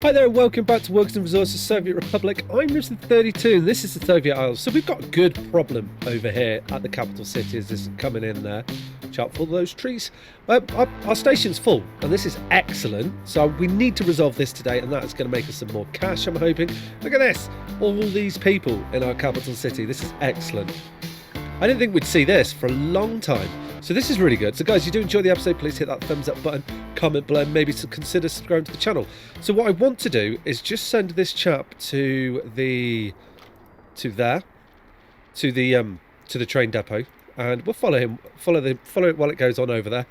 Hi there, and welcome back to Works and Resources Soviet Republic. I'm Mr. 32, and this is the Soviet Isles. So we've got a good problem over here at the capital city. As this is coming in there, chop full of those trees. Our station's full, and this is excellent. So we need to resolve this today, and that is going to make us some more cash, I'm hoping. Look at this, all these people in our capital city. This is excellent. I didn't think we'd see this for a long time. So this is really good. So guys, if you do enjoy the episode, please hit that thumbs up button, comment below, and maybe consider subscribing to the channel. So what I want to do is just send this chap to the train depot, and we'll follow him, follow it while it goes on over there.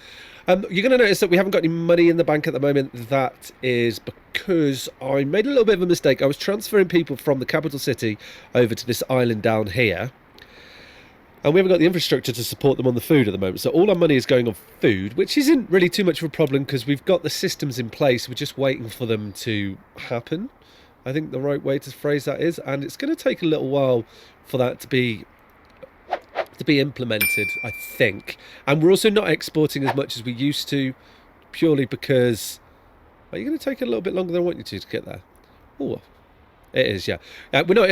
You're going to notice that we haven't got any money in the bank at the moment. That is because I made a little bit of a mistake. I was transferring people from the capital city over to this island down here. And we haven't got the infrastructure to support them on the food at the moment. So all our money is going on food, which isn't really too much of a problem because we've got the systems in place. We're just waiting for them to happen. I think the right way to phrase that is. And it's going to take a little while for that to be implemented, I think. And we're also not exporting as much as we used to, purely because... Are you going to take a little bit longer than I want you to get there? Oh, it is, yeah. We're not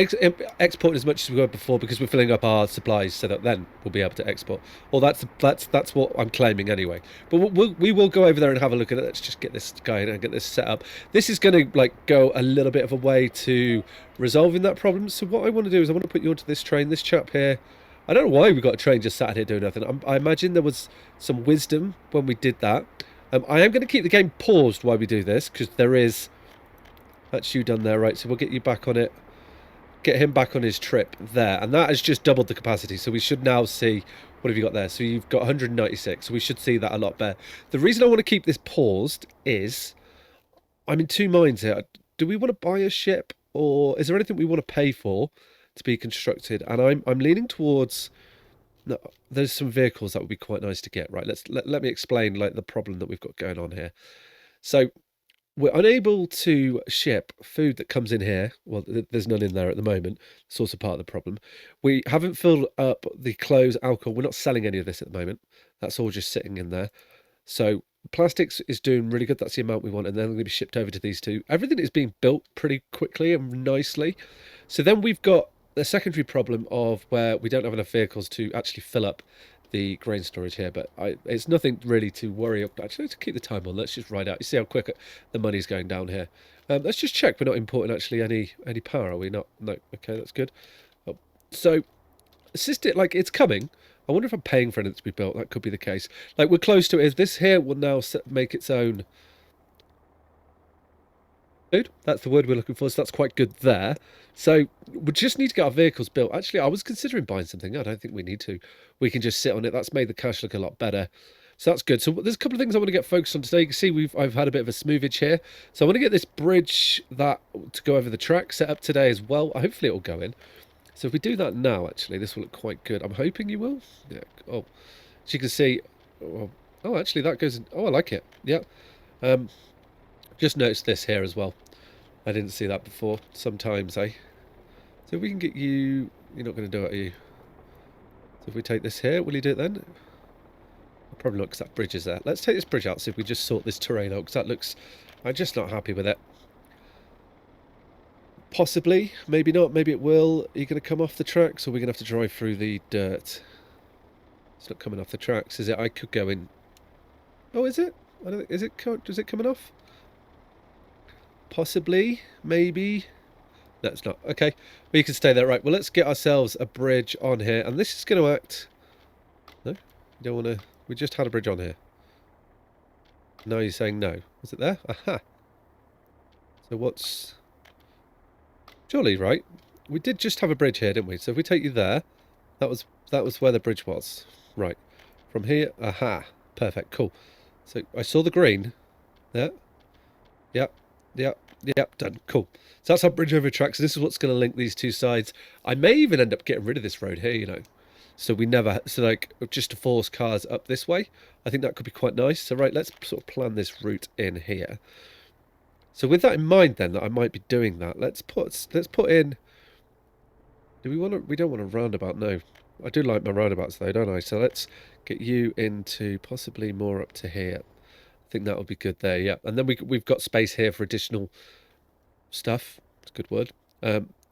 exporting as much as we were before because we're filling up our supplies so that then we'll be able to export. Well, that's what I'm claiming anyway. But we will go over there and have a look at it. Let's just get this going and get this set up. This is going to go a little bit of a way to resolving that problem. So what I want to do is I want to put you onto this train. This chap here, I don't know why we got a train just sat here doing nothing. I imagine there was some wisdom when we did that. I am going to keep the game paused while we do this because there is... That's you done there, right? So we'll get you back on it. Get him back on his trip there. And that has just doubled the capacity. So we should now see... What have you got there? So you've got 196. So we should see that a lot better. The reason I want to keep this paused is... I'm in two minds here. Do we want to buy a ship? Or is there anything we want to pay for to be constructed? And I'm leaning towards... No, there's some vehicles that would be quite nice to get, right? Let me explain the problem that we've got going on here. So... We're unable to ship food that comes in here. Well, there's none in there at the moment. It's also part of the problem. We haven't filled up the clothes, alcohol. We're not selling any of this at the moment. That's all just sitting in there. So plastics is doing really good. That's the amount we want. And then they're going to be shipped over to these two. Everything is being built pretty quickly and nicely. So then we've got the secondary problem of where we don't have enough vehicles to actually fill up the grain storage here, but it's nothing really to worry about. Actually, to keep the time on, let's just ride out. You see how quick the money's going down here. Let's just check we're not importing actually any power, are we not? No, okay, that's good. Oh, so assist it, it's coming. I wonder if I'm paying for anything to be built. That could be the case. We're close to it. Is this here will now make its own food? That's the word we're looking for. So that's quite good there. So we just need to get our vehicles built. Actually, I was considering buying something. I don't think we need to. We can just sit on it. That's made the cash look a lot better. So that's good. So there's a couple of things I want to get focused on today. You can see I've had a bit of a smoothage here. So I want to get this bridge to go over the track set up today as well. Hopefully it will go in. So if we do that now, actually, this will look quite good. I'm hoping you will. Yeah. Oh, as you can see. Oh, actually that goes in. Oh, I like it. Yeah. Just noticed this here as well. I didn't see that before. Sometimes, eh? So if we can get you... You're not going to do it, are you? So if we take this here, will you do it then? Probably not, because that bridge is there. Let's take this bridge out, see if we just sort this terrain out, because that looks... I'm just not happy with it. Possibly. Maybe not. Maybe it will. Are you going to come off the tracks, or are we going to have to drive through the dirt? It's not coming off the tracks, is it? I could go in... Oh, is it? I don't think... Is it coming off? Possibly, maybe. No, it's not. Okay, well, you can stay there. Right, well, let's get ourselves a bridge on here. And this is going to act... No? You don't want to... We just had a bridge on here. Now you're saying no. Was it there? Aha. So what's... Surely, right? We did just have a bridge here, didn't we? So if we take you there, that was where the bridge was. Right. From here, aha. Perfect, cool. So I saw the green. There. Yep. Yep, done. Cool. So that's our bridge over tracks. This is what's going to link these two sides. I may even end up getting rid of this road here, you know. So just to force cars up this way. I think that could be quite nice. So right, let's sort of plan this route in here. So with that in mind then, that I might be doing that, let's put in... We don't want a roundabout, no. I do like my roundabouts though, don't I? So let's get you into possibly more up to here. I think that would be good there, yeah. And then we've got space here for additional stuff. It's a good word.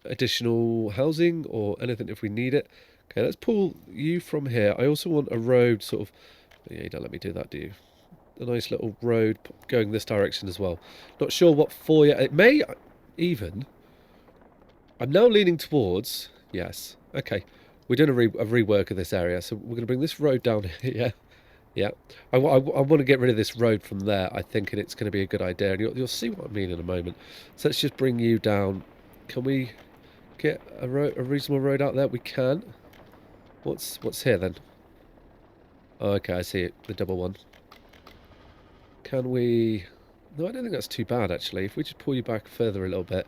Additional housing or anything if we need it. Okay, let's pull you from here. I also want a road sort of... Yeah, you don't let me do that, do you? A nice little road going this direction as well. Not sure what for yet. It may even... I'm now leaning towards... Yes. Okay. We're doing a rework of this area. So we're going to bring this road down here. Yeah. I want to get rid of this road from there, I think, and it's going to be a good idea. And you'll see what I mean in a moment. So let's just bring you down. Can we get a reasonable road out there? We can. What's here then? Oh, okay, I see it. The double one. Can we... No, I don't think that's too bad, actually. If we just pull you back further a little bit.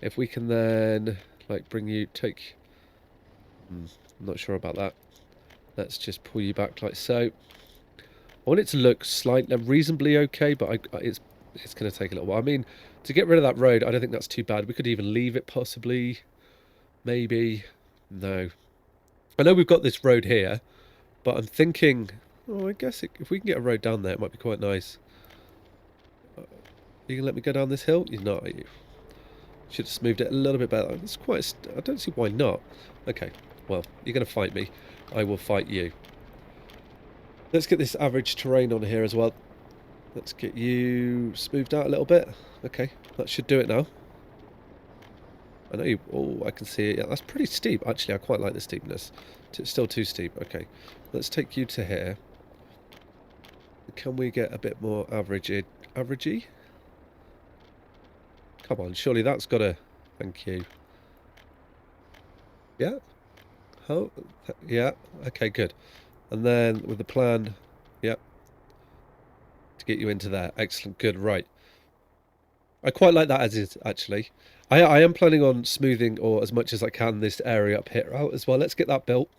If we can then, like, bring you... Take... I'm not sure about that. Let's just pull you back like so. I want it to look slightly, reasonably okay, but it's going to take a little while. I mean, to get rid of that road, I don't think that's too bad. We could even leave it, possibly. Maybe. No. I know we've got this road here, but I'm thinking... Oh, I guess if we can get a road down there, it might be quite nice. You can let me go down this hill? You're not, are you? Should have smoothed it a little bit better. It's quite... I don't see why not. Okay, well, you're going to fight me. I will fight you. Let's get this average terrain on here as well. Let's get you smoothed out a little bit. Okay, that should do it now. I know you... Oh, I can see it. Yeah, that's pretty steep. Actually, I quite like the steepness. It's still too steep. Okay, let's take you to here. Can we get a bit more averagey? Come on, surely that's got to... Thank you. Yeah? Oh, yeah. Okay, good. And then with the plan... Yep. To get you into there. Excellent, good, right. I quite like that as is, actually. I am planning on smoothing, or as much as I can, this area up here out as well. Let's get that built.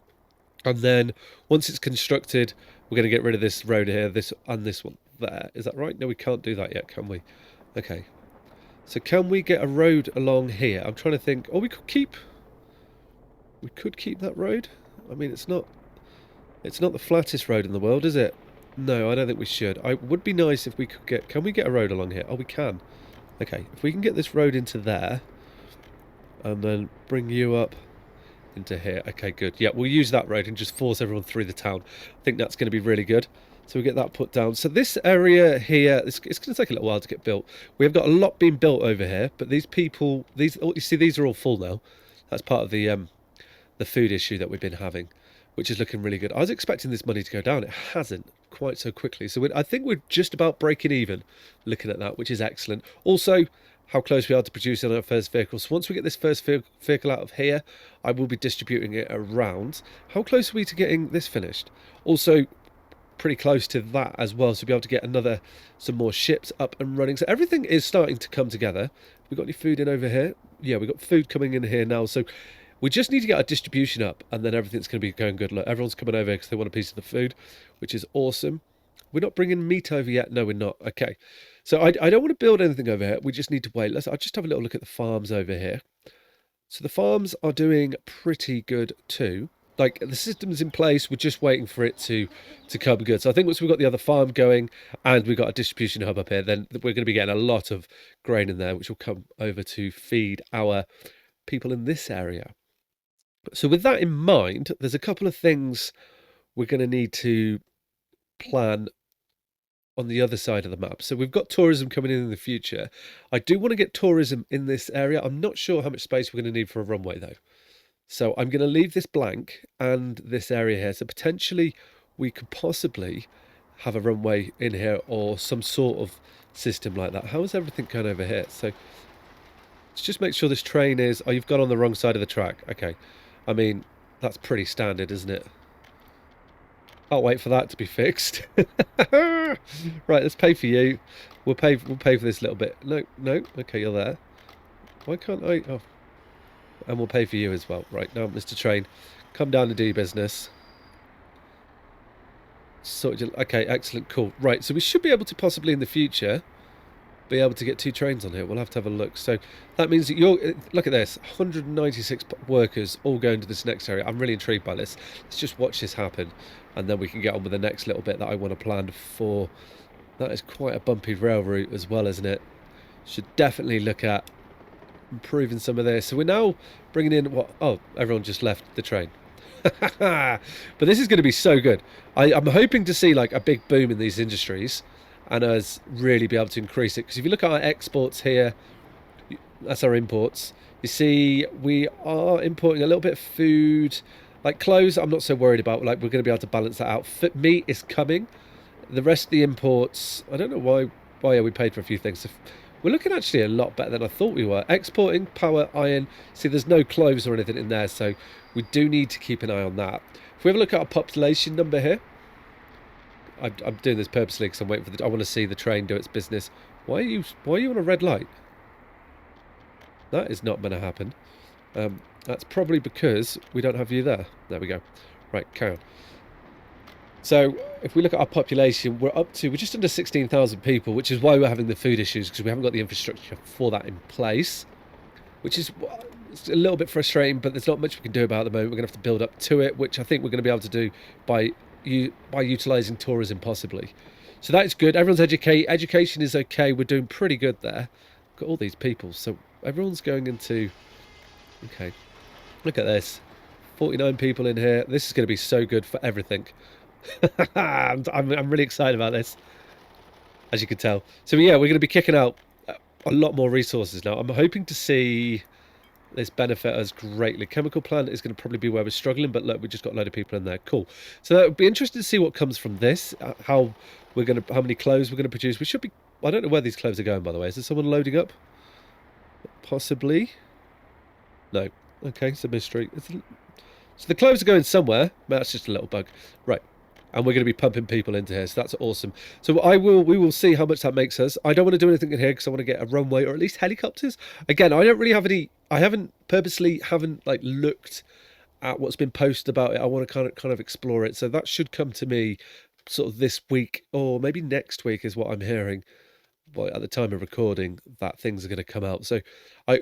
And then, once it's constructed, we're going to get rid of this road here, this and this one there. Is that right? No, we can't do that yet, can we? Okay. So can we get a road along here? I'm trying to think. Oh, we could keep that road. I mean, it's not the flattest road in the world, is it? No, I don't think we should. It would be nice if we could get... Can we get a road along here? Oh, we can. Okay, if we can get this road into there, and then bring you up into here. Okay, good. Yeah, we'll use that road and just force everyone through the town. I think that's going to be really good. So we get that put down. So this area here, it's going to take a little while to get built. We have got a lot being built over here, but these people, you see, these are all full now. That's part of the food issue that we've been having, which is looking really good. I was expecting this money to go down. It hasn't quite so quickly. So I think we're just about breaking even looking at that, which is excellent. Also, how close we are to producing our first vehicle. So once we get this first vehicle out of here, I will be distributing it around. How close are we to getting this finished? Also, pretty close to that as well. So we'll be able to get some more ships up and running. So everything is starting to come together. We got any food in over here? Yeah, we got food coming in here now. So we just need to get our distribution up, and then everything's going to be going good. Look, everyone's coming over because they want a piece of the food, which is awesome. We're not bringing meat over yet. No, we're not. Okay. So I don't want to build anything over here. We just need to wait. I'll just have a little look at the farms over here. So the farms are doing pretty good too. Like, the system's in place. We're just waiting for it to come good. So I think once we've got the other farm going and we've got a distribution hub up here, then we're going to be getting a lot of grain in there, which will come over to feed our people in this area. So with that in mind, there's a couple of things we're going to need to plan on the other side of the map. So we've got tourism coming in the future. I do want to get tourism in this area. I'm not sure how much space we're going to need for a runway though. So I'm going to leave this blank and this area here. So potentially we could possibly have a runway in here or some sort of system like that. How is everything going over here? So let's just make sure this train is... Oh, you've gone on the wrong side of the track. Okay. I mean, that's pretty standard, isn't it? Can't wait for that to be fixed. Right, let's pay for you. We'll pay for this little bit. No. Okay, you're there. Why can't I? Oh, and we'll pay for you as well. Right now, Mr. Train, come down and do your business. Okay, excellent, cool. Right, so we should be able to possibly in the future be able to get 2 trains on here. We'll have to have a look. So that means that look at this, 196 workers all going to this next area. I'm really intrigued by this. Let's just watch this happen, and then we can get on with the next little bit that I want to plan for. That is quite a bumpy rail route as well, isn't it? Should definitely look at improving some of this. So we're now bringing in what? Oh, everyone just left the train. But this is going to be so good. I'm hoping to see like a big boom in these industries and us really be able to increase it. Because if you look at our exports here, that's our imports. You see, we are importing a little bit of food, like clothes. I'm not so worried about. Like we're going to be able to balance that out. Meat is coming. The rest of the imports, I don't know why. Why we paid for a few things. So we're looking actually a lot better than I thought we were. Exporting power, iron. See, there's no clothes or anything in there, so we do need to keep an eye on that. If we have a look at our population number here, I'm doing this purposely because I'm waiting for I want to see the train do its business. Why are you on a red light? That is not going to happen. That's probably because we don't have you there. There we go. Right, carry on. So if we look at our population, we're just under 16,000 people, which is why we're having the food issues, because we haven't got the infrastructure for that in place, which is it's a little bit frustrating, but there's not much we can do about it at the moment. We're going to have to build up to it, which I think we're going to be able to do by utilising tourism possibly. So that is good. Everyone's educated. Education is okay. We're doing pretty good there. Got all these people. So everyone's going into... Okay. Look at this. 49 people in here. This is going to be so good for everything. I'm really excited about this, as you can tell. So yeah, we're going to be kicking out a lot more resources now. I'm hoping to see this benefit us greatly. Chemical plant is going to probably be where we're struggling, but look, we just got a load of people in there. Cool. So that would be interesting to see what comes from this. How many clothes we're going to produce. We should be. I don't know where these clothes are going, by the way. Is there someone loading up? Possibly. No. Okay, it's a mystery. So the clothes are going somewhere. That's just a little bug. Right. And we're going to be pumping people into here, so that's awesome. So we will see how much that makes us. I don't want to do anything in here because I want to get a runway or at least helicopters. Again, I don't really have any. I haven't like looked at what's been posted about it. I want to kind of explore it. So that should come to me sort of this week or maybe next week is what I'm hearing. Well, at the time of recording, that things are going to come out. So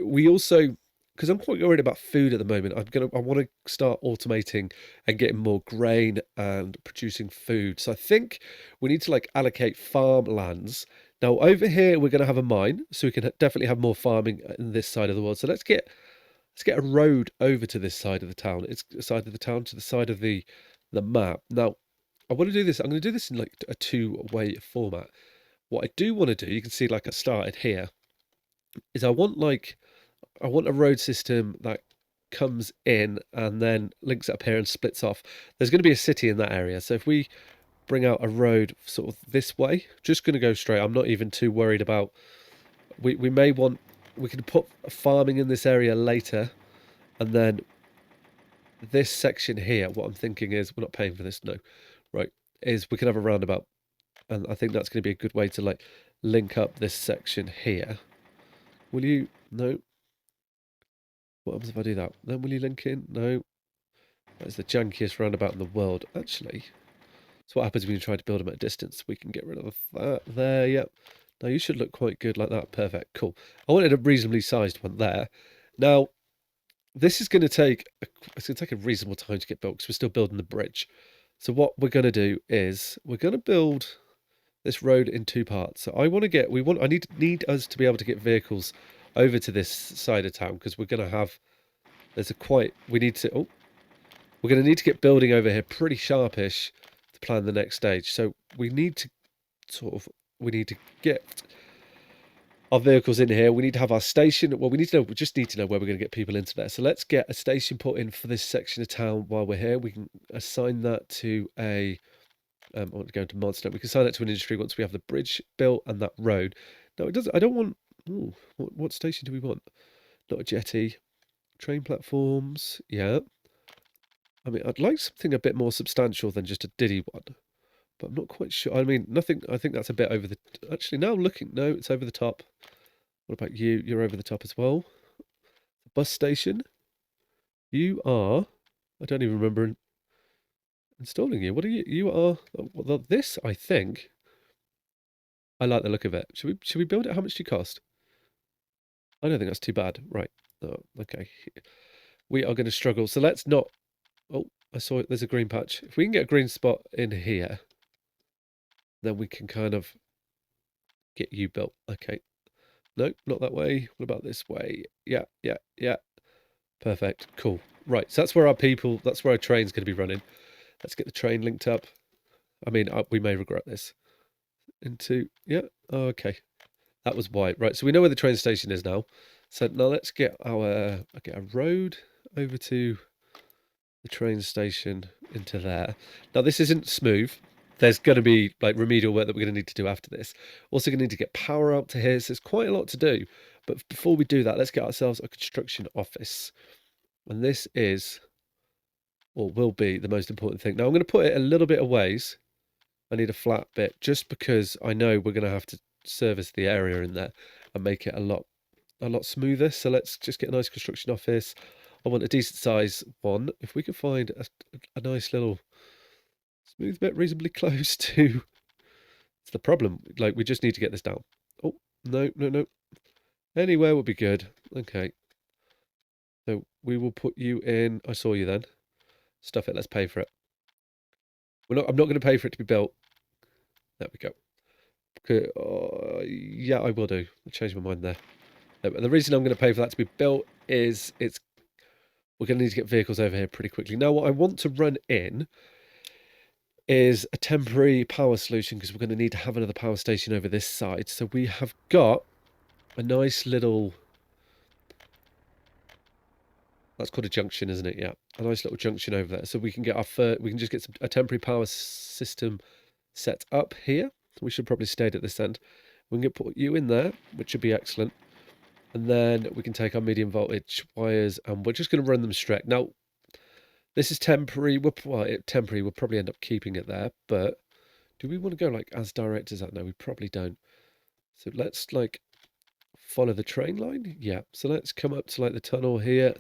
we also. Because I'm quite worried about food at the moment. I want to start automating and getting more grain and producing food. So I think we need to like allocate farmlands. Now over here we're going to have a mine, so we can definitely have more farming in this side of the world. So let's get a road over to this side of the town. It's the side of the town to the side of the map. Now I want to do this. I'm going to do this in like a two-way format. What I do want to do, you can see like I started here, is I want a road system that comes in and then links up here and splits off. There's going to be a city in that area. So if we bring out a road sort of this way, just going to go straight. I'm not even too worried about... We can put farming in this area later. And then this section here, what I'm thinking is... We're not paying for this, no. Right. Is we can have a roundabout. And I think that's going to be a good way to like link up this section here. Will you... No. What happens if I do that? Then will you link in? No. That is the jankiest roundabout in the world. Actually, so what happens when you try to build them at a distance? We can get rid of that there. Yep. Now you should look quite good like that. Perfect. Cool. I wanted a reasonably sized one there. Now, this is going to take a reasonable time to get built because we're still building the bridge. So what we're going to do is we're going to build this road in two parts. So I need us to be able to get vehicles over to this side of town because we're going to have we're going to need to get building over here pretty sharpish to plan the next stage. So we need to get our vehicles in here. We need to have our station. Well, we just need to know where we're going to get people into there. So let's get a station put in for this section of town while we're here. We can assign that to I want to go into Monster. We can assign that to an industry once we have the bridge built and that road. No, I don't want... Ooh, what station do we want? Not a jetty. Train platforms. Yeah. I mean, I'd like something a bit more substantial than just a diddy one. But I'm not quite sure. I mean, nothing. I think that's a bit over the... Actually, now I'm looking. No, it's over the top. What about you? You're over the top as well. The bus station. You are... I don't even remember installing you. What are you? You are... Well, this, I think... I like the look of it. Should we build it? How much do you cost? I don't think that's too bad. Right. Oh, okay. We are going to struggle. So let's not... Oh, I saw it. There's a green patch. If we can get a green spot in here, then we can kind of get you built. Okay. No, not that way. What about this way? Yeah, yeah, yeah. Perfect. Cool. Right, so that's where that's where our train's going to be running. Let's get the train linked up. I mean, we may regret this. Yeah, oh, okay. That was white. Right, so we know where the train station is now. So now let's get a road over to the train station into there. Now, this isn't smooth. There's going to be like remedial work that we're going to need to do after this. Also going to need to get power up to here. So there's quite a lot to do. But before we do that, let's get ourselves a construction office. And this is, or will be, the most important thing. Now, I'm going to put it a little bit of ways. I need a flat bit just because I know we're going to have to service the area in there and make it a lot smoother. So let's just get a nice construction office. I want a decent size one. If we can find a nice little smooth bit reasonably close to, it's the problem. Like, we just need to get this down. Oh, no. Anywhere would be good. Okay. So we will put you in. I saw you then. Stuff it. Let's pay for it. I'm not going to pay for it to be built. There we go. Okay, yeah, I will do. I changed my mind there. The reason I'm going to pay for that to be built is we're going to need to get vehicles over here pretty quickly. Now, what I want to run in is a temporary power solution because we're going to need to have another power station over this side. So we have got a nice little, that's called a junction, isn't it? Yeah, a nice little junction over there. So we can get we can just get a temporary power system set up here. We should probably stay at this end. We can put you in there, which should be excellent. And then we can take our medium voltage wires and we're just going to run them straight. Now, this is temporary. We'll probably end up keeping it there. But do we want to go like as direct as that? No, we probably don't. So let's like follow the train line. Yeah. So let's come up to like the tunnel here.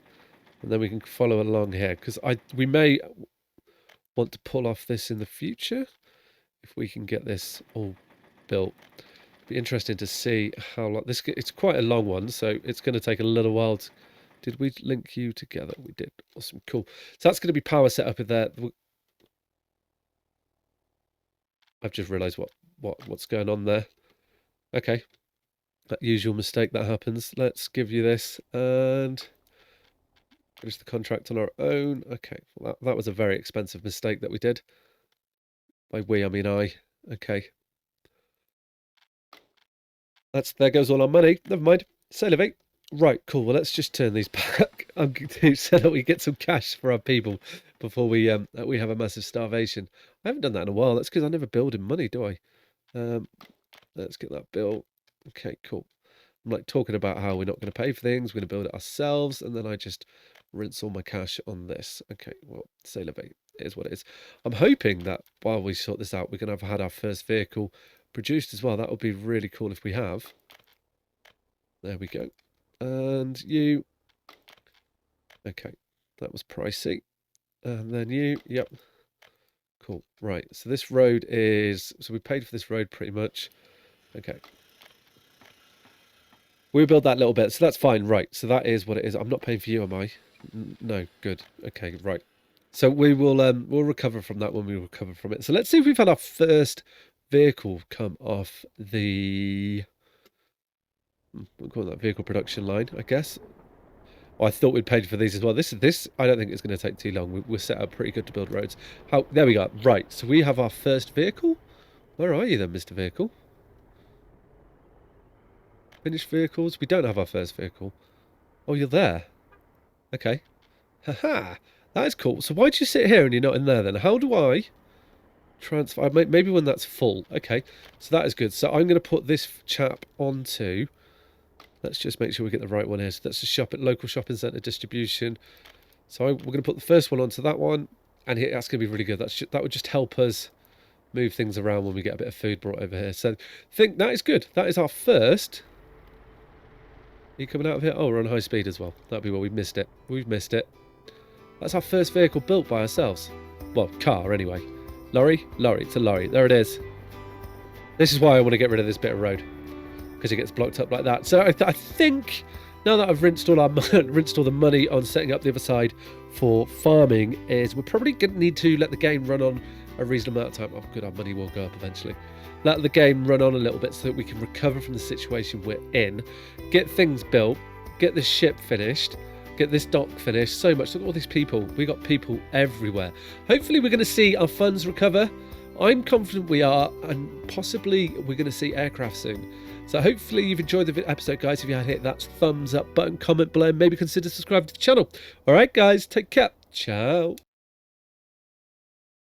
And then we can follow along here. Because we may want to pull off this in the future. If we can get this all built. Be interesting to see how long this. It's quite a long one, so it's going to take a little while. Did we link you together? We did. Awesome, cool. So that's going to be power set up in there. I've just realised what's going on there. Okay, that usual mistake that happens. Let's give you this and finish the contract on our own. Okay, well, that was a very expensive mistake that we did. By we, I mean I. Okay. There goes all our money. Never mind. Say levy. Right, cool. Well, let's just turn these back so that we get some cash for our people before we have a massive starvation. I haven't done that in a while. That's because I never build in money, do I? Let's get that built. Okay, cool. I'm like talking about how we're not going to pay for things. We're going to build it ourselves, and then I just rinse all my cash on this. Okay, well, say levy. It is what it is. I'm hoping that while we sort this out, we're going to have had our first vehicle produced as well. That would be really cool if we have. There we go. And you. Okay, that was pricey. And then you. Yep. Cool. Right. So this road is. So we paid for this road pretty much. Okay. We build that little bit. So that's fine. Right. So that is what it is. I'm not paying for you, am I? No. Good. Okay. Right. So we will. We'll recover from that when we recover from it. So let's see if we've had our first vehicle come off the. We'll call that vehicle production line, I guess. Oh, I thought we'd paid for these as well. This I don't think it's going to take too long. We're set up pretty good to build roads. There we go. Right, so we have our first vehicle. Where are you then, Mr. Vehicle? Finished vehicles? We don't have our first vehicle. Oh, you're there. Okay. Haha. That is cool. So why do you sit here and you're not in there then? How do I transfer? Maybe when that's full. Okay. So that is good. So I'm going to put this chap onto. Let's just make sure we get the right one here. So that's a local shopping centre distribution. So we're going to put the first one onto that one. And that's going to be really good. That would just help us move things around when we get a bit of food brought over here. So I think that is good. That is our first. Are you coming out of here? Oh, we're on high speed as well. That'd be where we missed it. We've missed it. That's our first vehicle built by ourselves. Well, car anyway. Lorry? Lorry. It's a lorry. There it is. This is why I want to get rid of this bit of road. Because it gets blocked up like that. So I think now that I've rinsed all the money on setting up the other side for farming, is we're probably going to need to let the game run on a reasonable amount of time. Oh, good, our money will go up eventually. let the game run on a little bit so that we can recover from the situation we're in, get things built, get this ship finished, get this dock finished. So much. Look at all these people. We got people everywhere. Hopefully we're going to see our funds recover. I'm confident we are, and possibly we're going to see aircraft soon. So hopefully you've enjoyed the episode, guys. If you had, hit that thumbs up button, comment below, and maybe consider subscribing to the channel. All right, guys, take care. Ciao.